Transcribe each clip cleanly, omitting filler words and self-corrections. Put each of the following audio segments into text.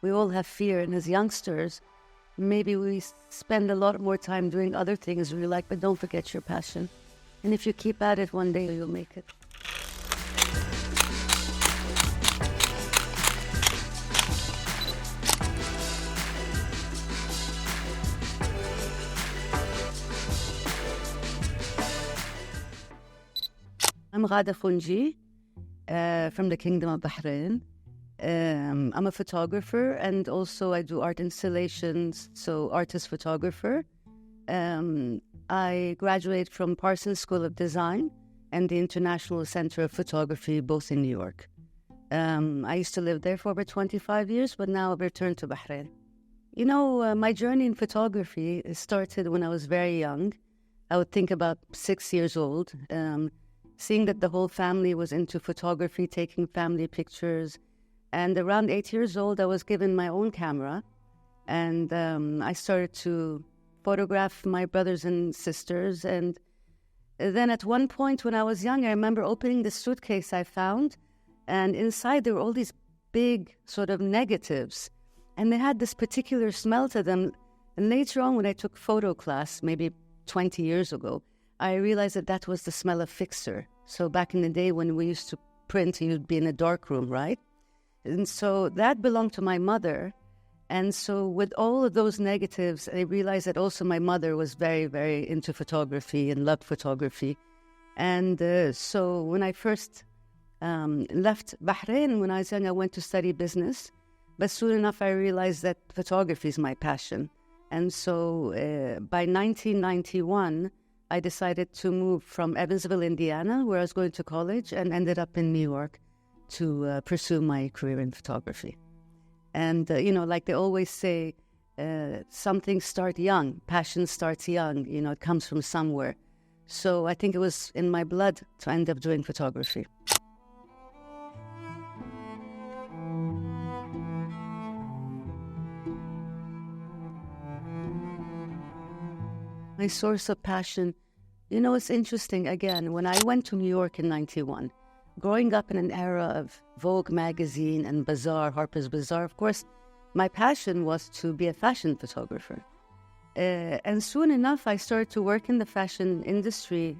we all have fear. And as youngsters, maybe we spend a lot more time doing other things we like, but don't forget your passion. And if you keep at it, one day you'll make it. I'm Ghada Khunji from the Kingdom of Bahrain. I'm a photographer, and also I do art installations, so artist photographer. I graduated from Parsons School of Design and the International Center of Photography, both in New York. I used to live there for over 25 years, but now I've returned to Bahrain. You know, my journey in photography started when I was very young. I would think about 6 years old, seeing that the whole family was into photography, taking family pictures. And around 8 years old, I was given my own camera, and I started to photograph my brothers and sisters. And then at one point when I was young, I remember opening the suitcase I found, and inside there were all these big sort of negatives, and they had this particular smell to them. And later on, when I took photo class, maybe 20 years ago, I realized that that was the smell of fixer. So back in the day when we used to print, you'd be in a dark room, right? And so that belonged to my mother. And so with all of those negatives, I realized that also my mother was very, very into photography and loved photography. And so when I first left Bahrain, when I was young, I went to study business. But soon enough, I realized that photography is my passion. And so by 1991, I decided to move from Evansville, Indiana, where I was going to college, and ended up in New York to pursue my career in photography. And, you know, like they always say, some things start young, passion starts young, you know, it comes from somewhere. So I think it was in my blood to end up doing photography. My source of passion, you know, it's interesting. Again, when I went to New York in 91, growing up in an era of Vogue magazine and Bazaar, Harper's Bazaar, of course, my passion was to be a fashion photographer. And soon enough, I started to work in the fashion industry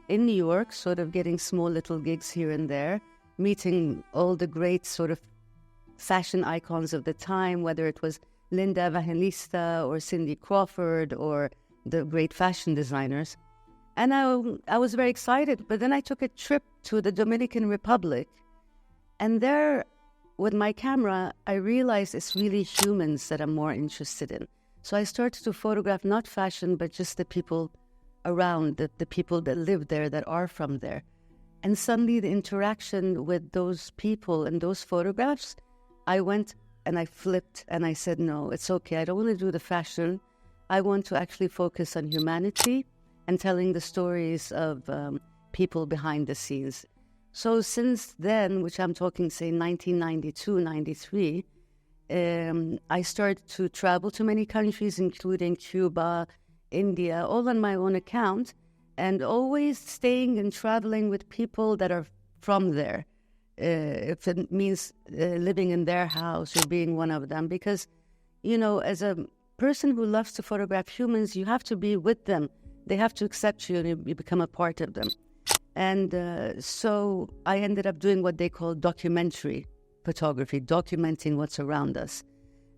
in New York, sort of getting small little gigs here and there, meeting all the great sort of fashion icons of the time, whether it was Linda Evangelista or Cindy Crawford or the great fashion designers. And I was very excited, but then I took a trip to the Dominican Republic, and there, with my camera, I realized it's really humans that I'm more interested in. So I started to photograph not fashion, but just the people around, the people that live there, that are from there. And suddenly the interaction with those people and those photographs, I went and I flipped and I said, no, it's okay, I don't want to do the fashion. I want to actually focus on humanity and telling the stories of people behind the scenes. So since then, which I'm talking, say, 1992, 93, I started to travel to many countries, including Cuba, India, all on my own account, and always staying and traveling with people that are from there. If it means living in their house or being one of them. Because, you know, as a person who loves to photograph humans, you have to be with them. They have to accept you and you become a part of them. And so I ended up doing what they call documentary photography, documenting what's around us.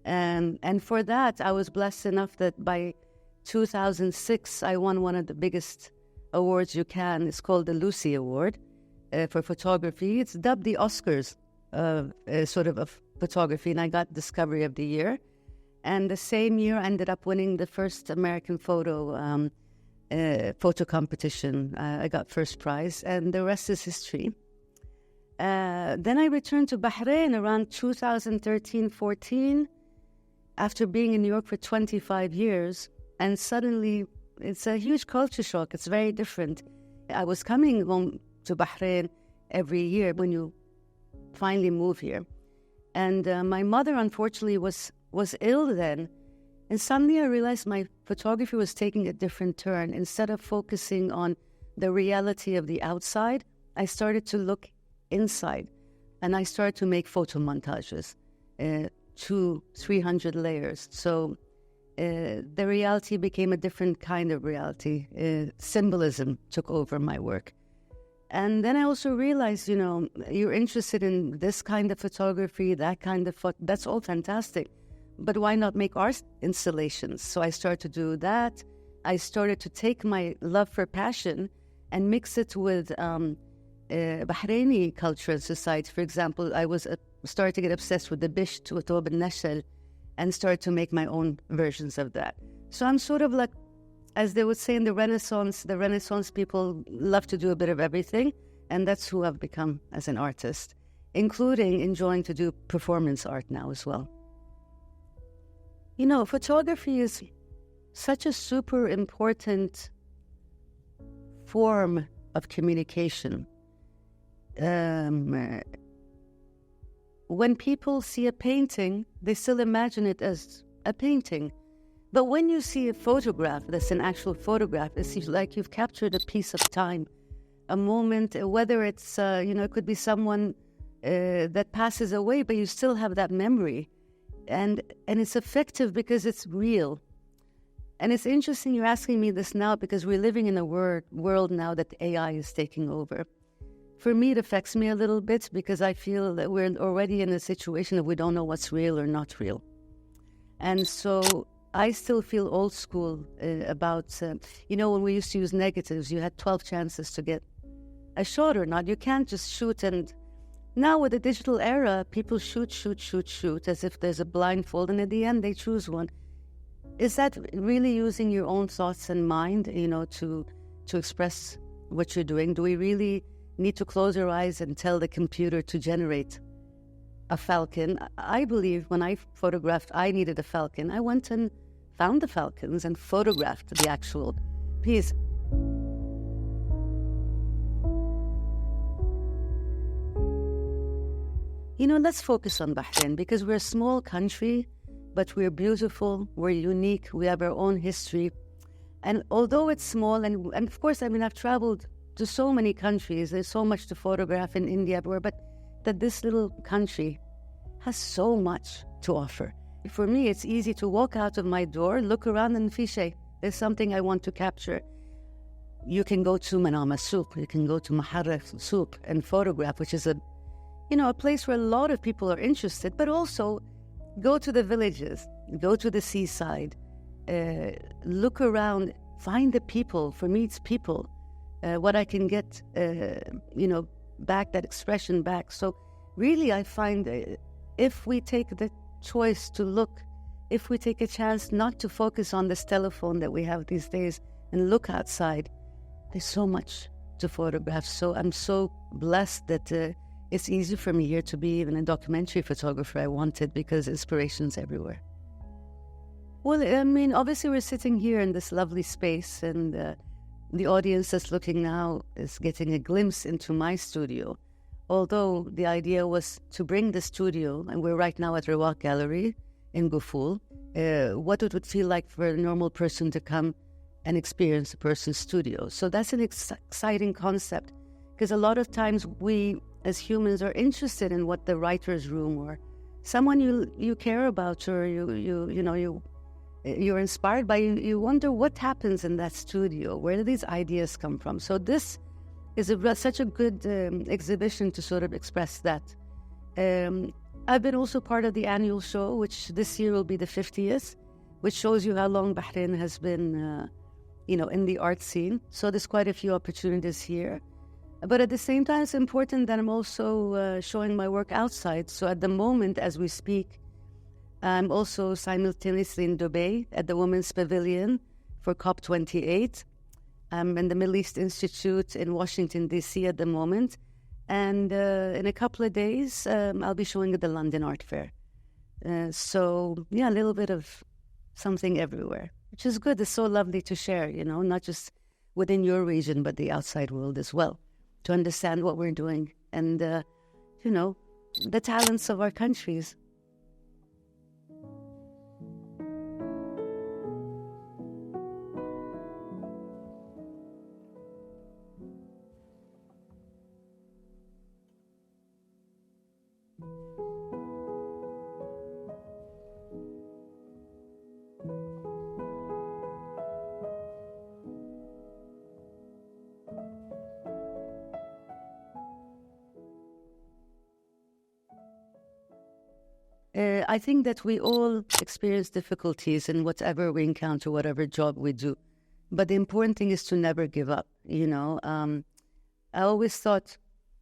And for that, I was blessed enough that by 2006, I won one of the biggest awards you can. It's called the Lucy Award for photography. It's dubbed the Oscars sort of photography, and I got Discovery of the Year. And the same year, I ended up winning the first American photo competition. I got first prize, and the rest is history. Then I returned to Bahrain around 2013-14 after being in New York for 25 years. And suddenly, it's a huge culture shock. It's very different. I was coming home to Bahrain every year when you finally move here. And my mother, unfortunately, was ill then. And suddenly I realized my photography was taking a different turn. Instead of focusing on the reality of the outside, I started to look inside. And I started to make photo montages, 200-300 layers. So the reality became a different kind of reality. Symbolism took over my work. And then I also realized, you're interested in this kind of photography, that kind of that's all fantastic. But why not make art installations? So I started to do that. I started to take my love for passion and mix it with Bahraini culture and society. For example, I was started to get obsessed with the bisht, وطوب النشل, and started to make my own versions of that. So I'm sort of like, as they would say in the Renaissance people love to do a bit of everything, and that's who I've become as an artist, including enjoying to do performance art now as well. Photography is such a super important form of communication. When people see a painting, they still imagine it as a painting. But when you see a photograph that's an actual photograph, it's like you've captured a piece of time, a moment, whether it's, it could be someone that passes away, but you still have that memory. And it's effective because it's real. And it's interesting you're asking me this now because we're living in a world now that AI is taking over. For me, it affects me a little bit because I feel that we're already in a situation that we don't know what's real or not real. And so I still feel old school about, when we used to use negatives, you had 12 chances to get a shot or not. You can't just shoot. And now with the digital era, people shoot as if there's a blindfold. And at the end, they choose one. Is that really using your own thoughts and mind, to express what you're doing? Do we really need to close our eyes and tell the computer to generate a falcon? I believe when I photographed, I needed a falcon. I went and found the falcons and photographed the actual piece. Let's focus on Bahrain because we're a small country, but we're beautiful, we're unique, we have our own history. And although it's small, and of course, I've traveled to so many countries, there's so much to photograph in India, but that this little country has so much to offer. For me, it's easy to walk out of my door, look around and fiche. There's something I want to capture. You can go to Manama Souq, you can go to Maharraf Souq and photograph, which is a place where a lot of people are interested, but also go to the villages, go to the seaside, look around, find the people. For me, it's people. What I can get, back, that expression back. So really, I find if we take the choice to look, if we take a chance not to focus on this telephone that we have these days and look outside, there's so much to photograph. So I'm so blessed that it's easy for me here to be even a documentary photographer I wanted because inspiration's everywhere. Well, obviously we're sitting here in this lovely space and the audience that's looking now is getting a glimpse into my studio. Although the idea was to bring the studio, and we're right now at Rawak Gallery in Guful, what it would feel like for a normal person to come and experience a person's studio. So that's an exciting concept because a lot of times we as humans are interested in what the writer's room or someone you care about or you're inspired by, you wonder what happens in that studio, where do these ideas come from? So this is such a good exhibition to sort of express that. I've been also part of the annual show, which this year will be the 50th, which shows you how long Bahrain has been, in the art scene. So there's quite a few opportunities here. But at the same time, it's important that I'm also showing my work outside. So at the moment, as we speak, I'm also simultaneously in Dubai at the Women's Pavilion for COP28. I'm in the Middle East Institute in Washington, D.C. at the moment. And in a couple of days, I'll be showing at the London Art Fair. So, a little bit of something everywhere, which is good. It's so lovely to share, not just within your region, but the outside world as well, to understand what we're doing and, the talents of our countries. I think that we all experience difficulties in whatever we encounter, whatever job we do. But the important thing is to never give up, you know. I always thought,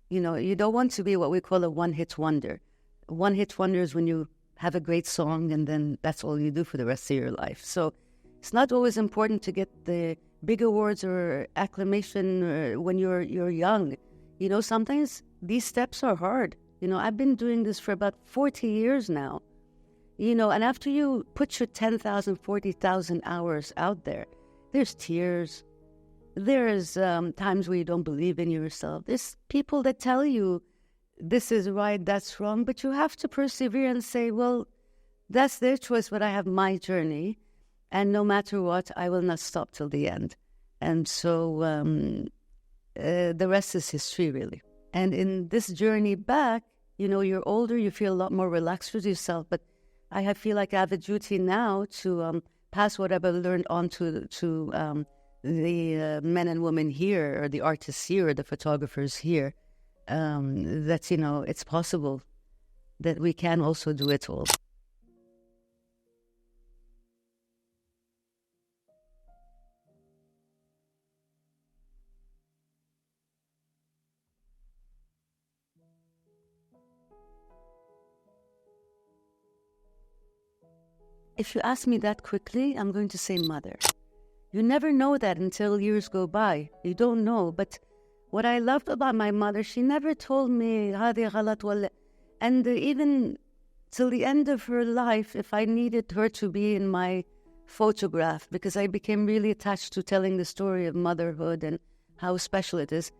you know, you don't want to be what we call a one-hit wonder. One-hit wonder is when you have a great song and then that's all you do for the rest of your life. So it's not always important to get the big awards or acclamation when you're young. You know, sometimes these steps are hard. You know, I've been doing this for about 40 years now. You know, and after you put your 10,000, 40,000 hours out there, there's tears. There's times where you don't believe in yourself. There's people that tell you this is right, that's wrong, but you have to persevere and say, well, that's their choice, but I have my journey. And no matter what, I will not stop till the end. And so the rest is history, really. And in this journey back, you know, you're older, you feel a lot more relaxed with yourself. But I feel like I have a duty now to pass what I've learned on to the men and women here, or the artists here, or the photographers here, that, you know, it's possible that we can also do it all. If you ask me that quickly, I'm going to say mother. You never know that until years go by. You don't know. But what I loved about my mother, she never told me, هذه غلط ولا. And even till the end of her life, if I needed her to be in my photograph, because I became really attached to telling the story of motherhood and how special it is,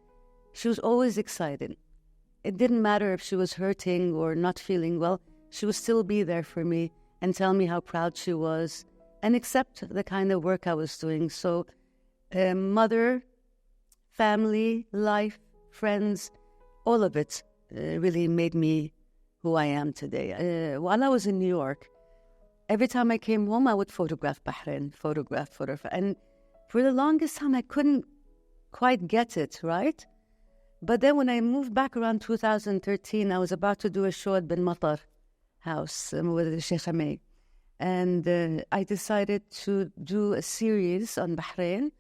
she was always excited. It didn't matter if she was hurting or not feeling well, she would still be there for me and tell me how proud she was and accept the kind of work I was doing. So mother, family, life, friends, all of it really made me who I am today. While I was in New York, every time I came home, I would photograph Bahrain, photograph. And for the longest time, I couldn't quite get it, right? But then when I moved back around 2013, I was about to do a show at Bin Matar house with the Sheikh Hamay. And I decided to do a series on Bahrain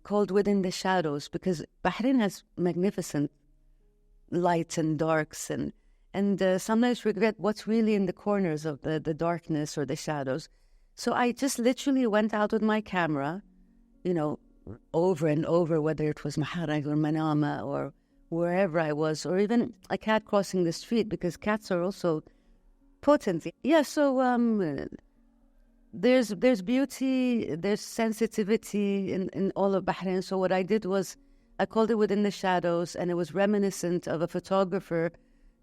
called Within the Shadows, because Bahrain has magnificent lights and darks, and sometimes regret what's really in the corners of the darkness or the shadows. So I just literally went out with my camera, you know, over and over, whether it was Maharaj or Manama or wherever I was, or even a cat crossing the street, because cats are also potent. Yeah, so there's beauty, there's sensitivity in all of Bahrain. So what I did was I called it Within the Shadows, and it was reminiscent of a photographer,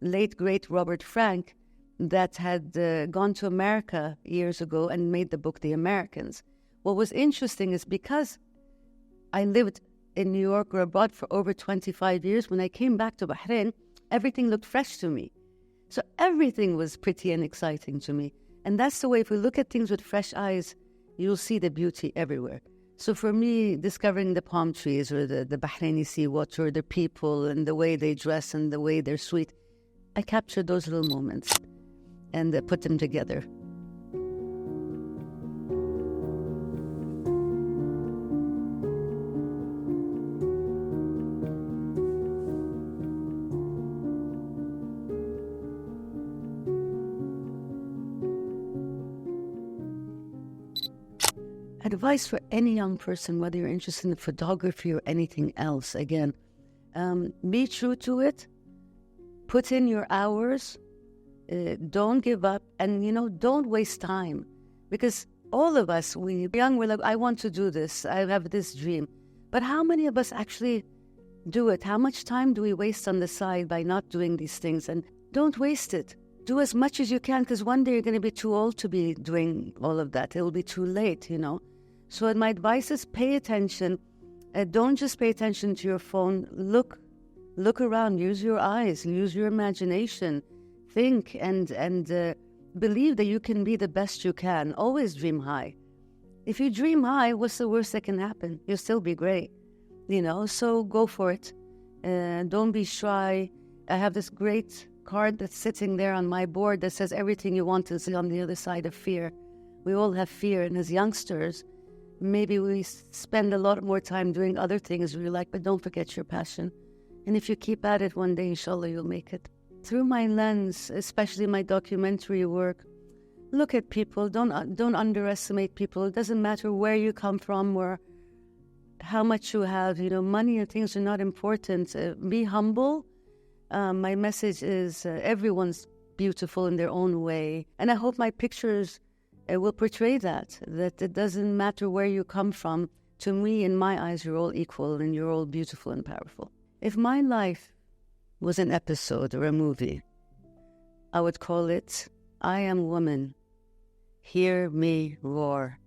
late great Robert Frank, that had gone to America years ago and made the book The Americans. What was interesting is because I lived in New York or abroad for over 25 years, when I came back to Bahrain, everything looked fresh to me. So everything was pretty and exciting to me. And that's the way, if we look at things with fresh eyes, you'll see the beauty everywhere. So for me, discovering the palm trees or the Bahraini sea water, the people and the way they dress and the way they're sweet, I captured those little moments and put them together. Advice for any young person, whether you're interested in photography or anything else, again, be true to it, put in your hours, don't give up, and, you know, don't waste time. Because all of us, we're young, we're like, I want to do this, I have this dream. But how many of us actually do it? How much time do we waste on the side by not doing these things? And don't waste it. Do as much as you can, because one day you're going to be too old to be doing all of that. It will be too late, you know. So my advice is pay attention. Don't just pay attention to your phone. Look around. Use your eyes. Use your imagination. Think and believe that you can be the best you can. Always dream high. If you dream high, what's the worst that can happen? You'll still be great, you know. So go for it. Don't be shy. I have this great card that's sitting there on my board that says everything you want is on the other side of fear. We all have fear, and as youngsters, maybe we spend a lot more time doing other things we like, but don't forget your passion. And if you keep at it, one day, inshallah, you'll make it. Through my lens, especially my documentary work, look at people. Don't underestimate people. It doesn't matter where you come from or how much you have. Money and things are not important. Be humble. My message is everyone's beautiful in their own way. And I hope my pictures will portray that it doesn't matter where you come from. To me, in my eyes, you're all equal and you're all beautiful and powerful. If my life was an episode or a movie, I would call it, I Am Woman, Hear Me Roar.